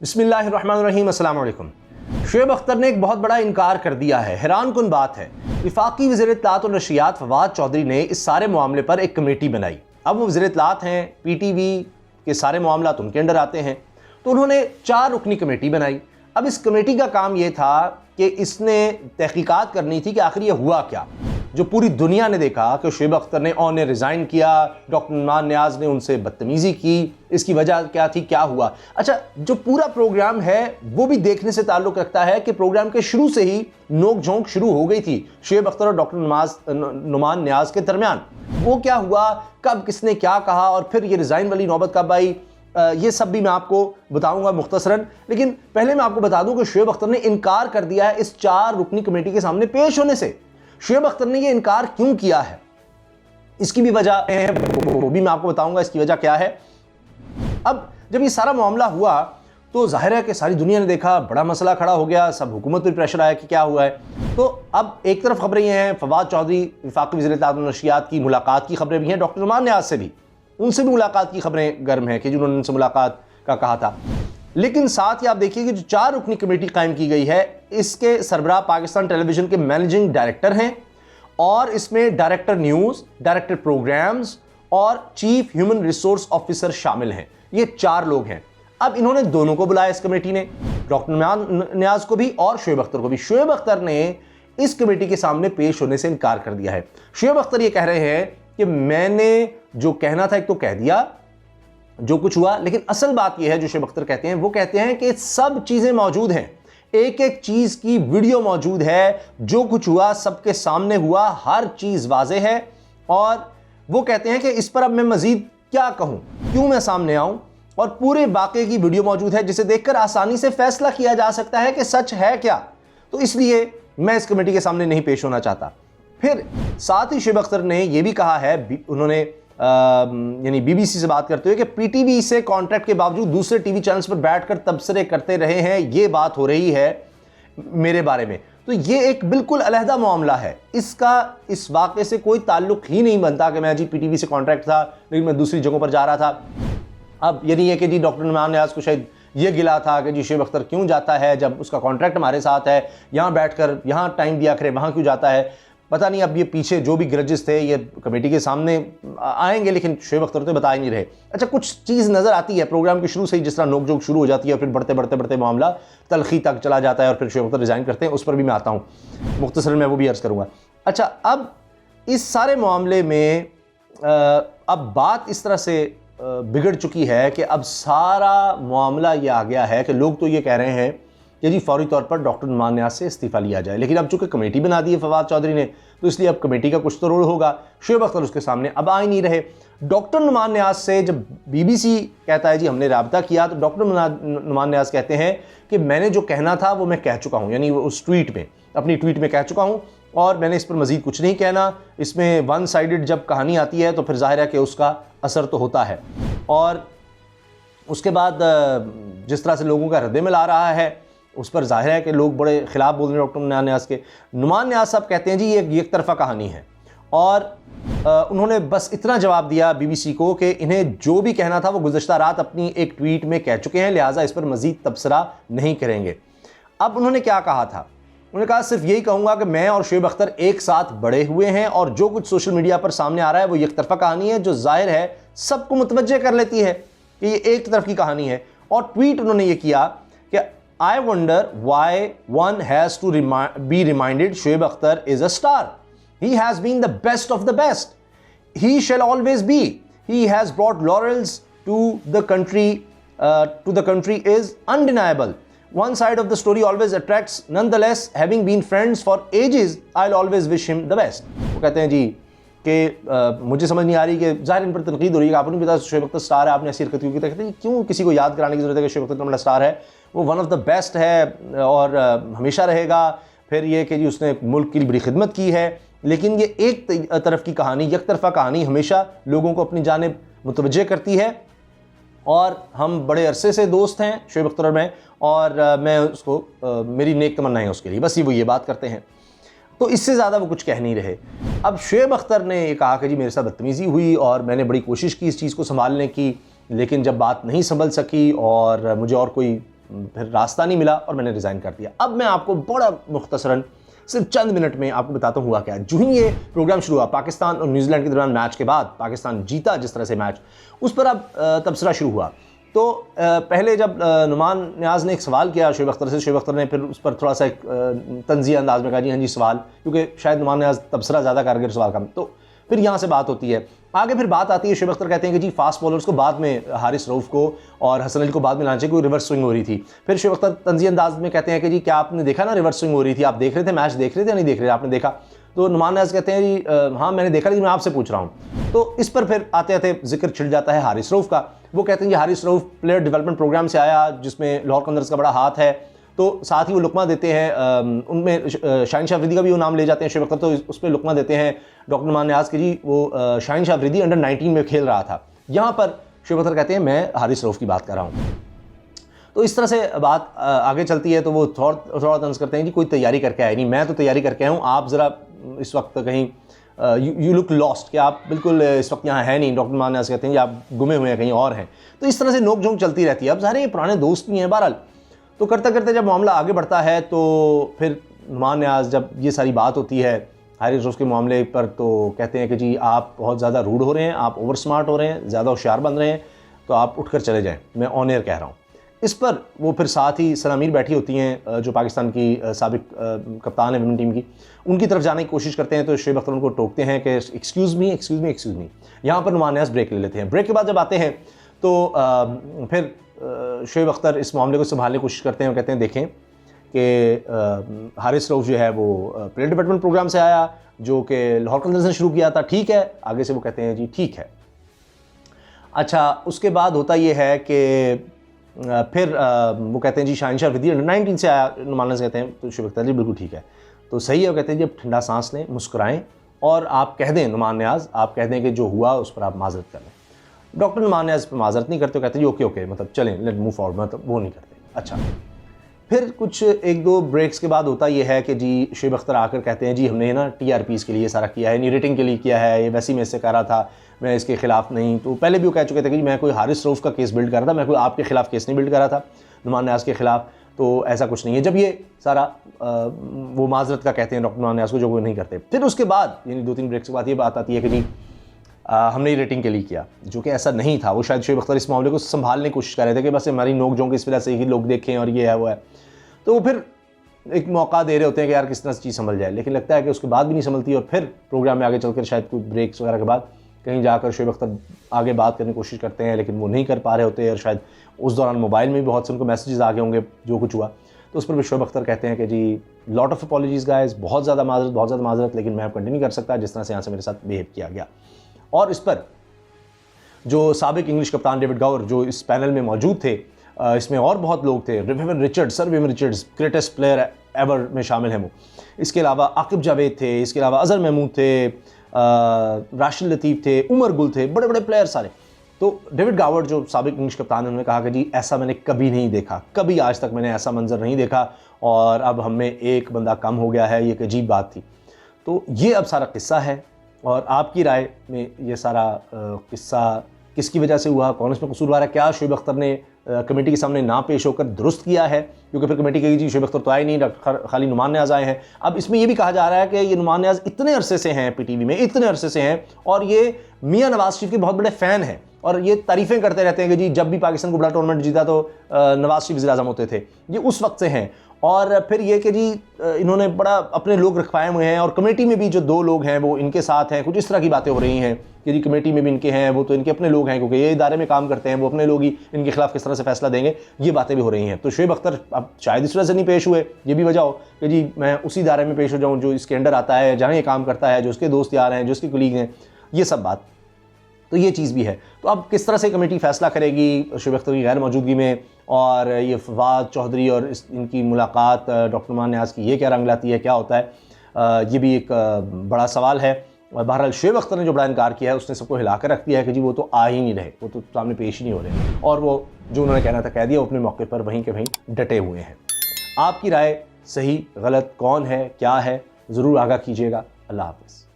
बिस्मिल्लाहिर्रहमानिर्रहीम, अस्सलाम वालेकुम। शोएब अख्तर ने एक बहुत बड़ा इनकार कर दिया है। हैरानकुन बात है, वफाकी वज़ीर इत्तलात और नशियात फवाद चौधरी ने इस सारे मामले पर एक कमेटी बनाई। अब वो वज़ीर इत्तलात हैं, PTV के सारे मामला उनके अंडर आते हैं, तो उन्होंने 4 रुकनी कमेटी बनाई। अब इस कमेटी का काम ये था कि इसने तहकीकात करनी थी कि आखिर ये हुआ क्या। जो पूरी दुनिया ने देखा कि शोएब अख्तर ने ऑन रिज़ाइन किया, डॉक्टर नौमान नियाज़ ने उनसे बदतमीज़ी की, इसकी वजह क्या थी, क्या हुआ। अच्छा, जो पूरा प्रोग्राम है वो भी देखने से ताल्लुक़ रखता है कि प्रोग्राम के शुरू से ही नोक झोंक शुरू हो गई थी शोएब अख्तर और डॉक्टर नौमान नियाज़ के दरमियान। वो क्या हुआ, कब किसने क्या कहा और फिर ये रिज़ाइन वाली नौबत कब आई, ये सब भी मैं आपको बताऊंगा मुख्तसरन। लेकिन पहले मैं आपको बता दूं कि शोएब अख्तर ने इनकार कर दिया है इस 4 रुकनी कमेटी के सामने पेश होने से। शोएब अख्तर ने ये इनकार क्यों किया है, इसकी भी वजह है, वो भी मैं आपको बताऊंगा इसकी वजह क्या है। अब जब ये सारा मामला हुआ तो जाहिर है कि सारी दुनिया ने देखा, बड़ा मसला खड़ा हो गया, सब हुकूमत पर प्रेशर आया कि क्या हुआ है। तो अब एक तरफ खबरें ये हैं, फवाद चौधरी वफाकी वज़ीर इत्तलात और नशियात की मुलाकात की खबरें भी हैं, डॉक्टर नौमान नियाज़ से भी, उनसे भी मुलाकात की खबरें गर्म हैं कि जिन्होंने उनसे मुलाकात का कहा था। लेकिन साथ ही आप देखिए कि जो 4 रुकनी कमेटी कायम की गई है, इसके सरबराह पाकिस्तान टेलीविजन के मैनेजिंग डायरेक्टर हैं और इसमें डायरेक्टर न्यूज़, डायरेक्टर प्रोग्राम्स और चीफ ह्यूमन रिसोर्स ऑफिसर शामिल हैं। ये 4 लोग हैं। अब इन्होंने दोनों को बुलाया इस कमेटी ने, डॉक्टर नौमान नियाज़ को भी और शोएब अख्तर को भी। शोएब अख्तर ने इस कमेटी के सामने पेश होने से इनकार कर दिया है। शोएब अख्तर ये कह रहे हैं कि मैंने जो कहना था एक तो कह दिया, जो कुछ हुआ, लेकिन असल बात यह है जो शोएब अख्तर कहते हैं, वो कहते हैं कि सब चीजें मौजूद हैं, एक एक चीज की वीडियो मौजूद है, जो कुछ हुआ सबके सामने हुआ, हर चीज वाज़ेह है। और वो कहते हैं कि इस पर अब मैं मजीद क्या कहूं, क्यों मैं सामने आऊं, और पूरे वाक़े की वीडियो मौजूद है जिसे देखकर आसानी से फैसला किया जा सकता है कि सच है क्या। तो इसलिए मैं इस कमेटी के सामने नहीं पेश होना चाहता। फिर साथ ही शोएब अख्तर ने यह भी कहा है, उन्होंने यानी BBC से बात करते हुए, कि PTV से कॉन्ट्रैक्ट के बावजूद दूसरे टीवी चैनल्स पर बैठकर तबसरे करते रहे हैं, ये बात हो रही है मेरे बारे में। तो ये एक बिल्कुल अलहदा मामला है, इसका इस वाक़े से कोई ताल्लुक ही नहीं बनता कि मैं जी PTV से कॉन्ट्रैक्ट था लेकिन मैं दूसरी जगहों पर जा रहा था। अब ये नहीं है कि जी डॉक्टर नौमान नियाज़ को शायद ये गिला था कि जी शोएब अख्तर क्यों जाता है जब उसका कॉन्ट्रैक्ट हमारे साथ है, यहाँ बैठकर यहाँ टाइम दिया करे, वहाँ क्यों जाता है, पता नहीं। अब ये पीछे जो भी ग्रजेस थे ये कमेटी के सामने आएंगे, लेकिन शोएब अख्तर तो बता ही नहीं रहे। अच्छा, कुछ चीज़ नज़र आती है प्रोग्राम के शुरू से ही, जिस तरह नोकझोंक शुरू हो जाती है, फिर बढ़ते बढ़ते बढ़ते मामला तलखी तक चला जाता है और फिर शोएब अख्तर रिज़ाइन करते हैं, उस पर भी मैं आता हूँ मुख्तसर मैं वो भी अर्ज़ करूँगा। अच्छा, अब इस सारे मामले में अब बात इस तरह से बिगड़ चुकी है कि अब सारा मामला ये आ गया है कि लोग तो ये कह रहे हैं कि जी फौरी तौर पर डॉक्टर नौमान नियाज़ से इस्तीफ़ा लिया जाए, लेकिन अब चूँकि कमेटी बना दी है फवाद चौधरी ने, तो इसलिए अब कमेटी का कुछ तो रोल होगा। शोएब अख्तर उसके सामने अब आ ही नहीं रहे। डॉक्टर नौमान नियाज़ से जब BBC कहता है जी हमने राब्ता किया, तो डॉक्टर नौमान नियाज़ कहते हैं कि मैंने जो कहना था वो मैं कह चुका हूँ, यानी उस ट्वीट में, अपनी ट्वीट में कह चुका हूँ और मैंने इस पर मज़ीद कुछ नहीं कहना। इसमें वन साइडेड जब कहानी आती है तो फिर जाहिर है कि उसका असर तो होता है। और उसके बाद जिस तरह से लोगों का रद्द-ए-अमल आ रहा है उस पर जाहिर है कि लोग बड़े खिलाफ बोल रहे हैं डॉक्टर नौमान नियाज़ के। नौमान नियाज़ साहब कहते हैं जी ये एक तरफा कहानी है, और उन्होंने बस इतना जवाब दिया BBC को कि इन्हें जो भी कहना था वो गुज़श्ता रात अपनी एक ट्वीट में कह चुके हैं, लिहाजा इस पर मज़ीद तबसरा नहीं करेंगे। अब उन्होंने क्या कहा था, उन्होंने कहा सिर्फ यही कहूँगा कि मैं और शोएब अख्तर एक साथ बड़े हुए हैं और जो कुछ सोशल मीडिया पर सामने आ रहा है वो एक तरफा कहानी है, जो जाहिर है सबको मुतवज्जे कर लेती है कि ये एक तरफ की कहानी है। और ट्वीट उन्होंने ये किया कि I wonder why one has to be reminded Shoaib Akhtar is a star. He has been the best of the best. He shall always be. He has brought laurels to the country is undeniable. One side of the story always attracts. Nonetheless, having been friends for ages, I'll always wish him the best. वो कहते हैं जी कि मुझे समझ नहीं आ रही कि ज़ाहिर इन पर तनकीद हो रही है कि आपने भी बताया शोएब अख्तर स्टार है, आपने ऐसी हरकत क्यों की। कहते हैं क्यों किसी को याद कराने की ज़रूरत है कि शोएब अख्तर बड़ा स्टार है, वो वन ऑफ द बेस्ट है और हमेशा रहेगा। फिर ये कि जी उसने मुल्क की बड़ी खिदमत की है, लेकिन ये एक तरफ की कहानी, एक तरफा कहानी हमेशा लोगों को अपनी जानिब मुतवज्जे करती है। और हम बड़े अरसे से दोस्त हैं शोएब अख्तर और मैं, और मैं उसको मेरी नेक तमन्नाएं हैं उसके लिए, बस ये बात करते हैं। तो इससे ज़्यादा वो कुछ कह नहीं रहे। अब शोएब अख्तर ने ये कहा कि जी मेरे साथ बदतमीज़ी हुई और मैंने बड़ी कोशिश की इस चीज़ को संभालने की, लेकिन जब बात नहीं संभल सकी और मुझे और कोई फिर रास्ता नहीं मिला और मैंने रिज़ाइन कर दिया। अब मैं आपको बड़ा मुख्तसरन सिर्फ चंद मिनट में आपको बताता हूँ हुआ क्या है। जो ही ये प्रोग्राम शुरू हुआ, पाकिस्तान और न्यूजीलैंड के दरमियान मैच के बाद पाकिस्तान जीता जिस तरह से मैच, उस पर अब तबसरा शुरू हुआ। तो पहले जब नुमान नियाज़ ने एक सवाल किया शोएब अख्तर से, शोएब अख्तर ने फिर उस पर थोड़ा सा एक तंज़िया अंदाज में कहा जी हाँ जी सवाल, क्योंकि शायद नुमान नियाज़ तबसरा ज़्यादा कारगर सवाल का, तो फिर यहाँ से बात होती है। आगे फिर बात आती है, शोएब अख्तर कहते हैं कि जी फास्ट बॉलर्स को बाद में, हारिस रऊफ़ को और हसन अली को बाद में लाना चाहिए, कोई रिवर्स स्विंग हो रही थी। फिर शोएब अख्तर तंज़िया अंदाज में कहते हैं कि जी क्या आपने देखा ना रिवर्स स्विंग हो रही थी, आप देख रहे थे, मैच देख रहे थे या नहीं देख रहे थे, आपने देखा? तो नुमान नियाज़ कहते हैं जी हाँ मैंने देखा, लेकिन मैं आपसे पूछ रहा हूँ। तो इस पर फिर आते आते जिक्र छिड़ जाता है हारिस रऊफ़ का। वो कहते हैं जी Haris Rauf player development program से आया जिसमें लाहौर कलंदर्स का बड़ा हाथ है, तो साथ ही वो लुकमा देते हैं, उनमें शाहीन शाह अफरीदी का भी वो नाम ले जाते हैं शोएब अख्तर, तो उस पर लुकमा देते हैं डॉक्टर नुमान नियाज़ के जी वो शाहीन शाह अफरीदी अंडर 19 में खेल रहा था। यहाँ पर शोएब अख्तर कहते हैं मैं हारिस रऊफ़ की बात कर रहा हूँ। तो इस तरह से बात आगे चलती है। तो वो थोड़ा तंज करते हैं जी कोई तैयारी करके आए नहीं, मैं तो तैयारी करके आया हूँ, आप ज़रा इस वक्त कहीं यू लुक लॉस्ट, कि आप बिल्कुल इस वक्त यहाँ है नहीं। डॉक्टर नुमान नियाज़ कहते हैं जी आप गुमे हुए हैं, कहीं और हैं। तो इस तरह से नोक झोंक चलती रहती है। अब सारे पुराने दोस्त भी हैं बहरहाल। तो करते करते जब मामला आगे बढ़ता है तो फिर नुमान नियाज़ जब ये सारी बात होती है हारिस रऊफ़ के मामले पर, तो कहते हैं कि जी आप बहुत ज़्यादा रूड हो रहे हैं, आप ओवर स्मार्ट हो रहे हैं, ज़्यादा होशियार बन रहे हैं, तो आप उठकर चले जाएँ, मैं ऑन एयर कह रहा हूँ। इस पर वो फिर साथ ही सनामीर बैठी होती हैं जो पाकिस्तान की साबिक कप्तान है विमेन टीम की, उनकी तरफ जाने की कोशिश करते हैं। तो शोएब अख्तर उनको टोकते हैं कि एक्सक्यूज़ मी। यहाँ पर नुमान नियाज़ ब्रेक ले लेते हैं। ब्रेक के बाद जब आते हैं तो फिर शोएब अख्तर इस मामले को संभालने की कोशिश करते हैं और कहते हैं देखें कि हारिस रऊफ़ जो है वो प्लेयर डेवलपमेंट प्रोग्राम से आया जो कि लाहौर कलंदर्स ने शुरू किया था, ठीक है। आगे से वो कहते हैं जी ठीक है। अच्छा, उसके बाद होता ये है कि फिर वो कहते हैं जी शाहीन शाह अफरीदी अंडर 19 से आया, नुमान नियाज़ कहते हैं, तो शोएब अख्तर जी बिल्कुल ठीक है, तो सही है। वो कहते हैं जी अब ठंडा सांस लें, मुस्कुराएं और आप कह दें नुमान नियाज़, आप कह दें कि जो हुआ उस पर आप माजरत कर लें। डॉक्टर नुमान नियाज़ पर माजरत नहीं करते, कहते हैं जी ओके मतलब चलें, लेट मूव फॉरवर्ड, मतलब वो नहीं करते। अच्छा, फिर कुछ एक दो ब्रेक्स के बाद होता यह है कि जी शोएब अख्तर आकर कहते हैं जी हमने ना TRPs के लिए सारा किया है, नहीं रेटिंग के लिए किया है, ये वैसे ही मैं इससे कह रहा था, मैं इसके खिलाफ नहीं। तो पहले भी वो कह चुके थे कि मैं कोई हारिस रऊफ़ का केस बिल्ड कर रहा था, मैं कोई आपके खिलाफ केस नहीं बिल्ड कर रहा था नुमान नियाज़ के खिलाफ, तो ऐसा कुछ नहीं है। जब ये सारा वो माजरत का कहते हैं डॉक्टर नुमान नियाज़ को, जो वो नहीं करते। फिर उसके बाद यानी 2-3 ब्रेक्स के बाद ये बात आती है कि जी हमने ये रेटिंग के लिए किया, जो कि ऐसा नहीं था। वो शायद शोएब अख्तर इस मामले को संभालने की कोशिश कर रहे थे कि बस हमारी नोक झोंक इस वजह से ही लोग देखें और ये है वो है। तो वो फिर एक मौका दे रहे होते हैं कि यार किस तरह से चीज़ संभल जाए, लेकिन लगता है कि उसके बाद भी नहीं संभलती। और फिर प्रोग्राम में आगे चलकर शायद कोई ब्रेक्स वगैरह के बाद कहीं जाकर शोएब अख्तर आगे बात करने की कोशिश करते हैं, लेकिन वो नहीं कर पा रहे होते हैं। और शायद उस दौरान मोबाइल में भी बहुत से उनको मैसेजेस आ गए होंगे जो कुछ हुआ। तो उस पर भी शोएब अख्तर कहते हैं कि जी लॉट ऑफ अपॉलॉजीज गाइस, बहुत ज़्यादा माजरत, लेकिन मैं कंटिन्यू नहीं कर सकता जिस तरह से यहाँ से मेरे साथ बिहेव किया गया। और इस पर जो साबिक इंग्लिश कप्तान डेविड गॉवर जो इस पैनल में मौजूद थे, इसमें और बहुत लोग थे, sir Vivian Richards greatest player ever में शामिल हैं वो, इसके अलावा आकिब जावेद थे, इसके अलावा अजहर महमूद थे, राशिद लतीफ़ थे, उमर गुल थे, बड़े बड़े प्लेयर सारे। तो डेविड गॉवर जो साबिक इंग्लिश कप्तान है, उन्होंने कहा कि जी ऐसा मैंने कभी नहीं देखा, कभी आज तक मैंने ऐसा मंजर नहीं देखा, और अब हम में एक बंदा कम हो गया है, ये एक अजीब बात थी। तो ये अब सारा किस्सा है, और आपकी राय में ये सारा किस्सा किसकी वजह से हुआ, कौन इसमें कसूरवार है, क्या शोएब अख्तर ने कमेटी के सामने ना पेश होकर दुरुस्त किया है? क्योंकि फिर कमेटी कहेगी जी शोएब अख्तर तो आए नहीं, खाली नुमान नियाज़ आए हैं। अब इसमें ये भी कहा जा रहा है कि ये नुमान नियाज़ इतने अरसे से हैं PTV में, इतने अरसे से हैं, और ये मियाँ नवाज शरीफ के बहुत बड़े फ़ैन हैं, और ये तारीफ़ें करते रहते हैं कि जी जब भी पाकिस्तान को बड़ा टूर्नामेंट जीता तो नवाज शरीफ वज़ीर आज़म होते थे, ये उस वक्त से हैं। और फिर ये कि जी इन्होंने बड़ा अपने लोग रखवाए हुए हैं, और कमेटी में भी जो 2 लोग हैं वो इनके साथ हैं, कुछ इस तरह की बातें हो रही हैं कि जी कमेटी में भी इनके हैं, वो तो इनके अपने लोग हैं, क्योंकि ये इदारे में काम करते हैं, वो अपने लोग ही इनके खिलाफ किस तरह से फैसला देंगे, ये बातें भी हो रही हैं। तो शोएब अख्तर अब शायद इस वजह से नहीं पेश हुए, ये भी वजह हो कि जी मैं उसी इदारे में पेश हो जाऊँ जो इसके अंडर आता है, जहाँ ये काम करता है, जो उसके दोस्त यार हैं, जो उसके कुलीग हैं, ये सब बात। तो ये चीज़ भी है। तो अब किस तरह से कमेटी फैसला करेगी शोएब अख्तर की गैर मौजूदगी में, और ये फवाद चौधरी और इनकी मुलाकात डॉक्टर नुमान नियाज़ की ये क्या रंग लाती है, क्या होता है, ये भी एक बड़ा सवाल है। और बहरहाल शोएब अख्तर ने जो बड़ा इनकार किया है, उसने सबको हिला कर रख दिया है कि जी वो तो आ ही नहीं रहे, वो तो सामने पेश ही नहीं हो रहे, और वो जो उन्होंने कहना था कह दिया, वो अपने मौके पर वहीं के वहीं डटे हुए हैं। आपकी राय सही गलत कौन है क्या है, ज़रूर आगाह कीजिएगा। अल्लाह हाफ़िज़।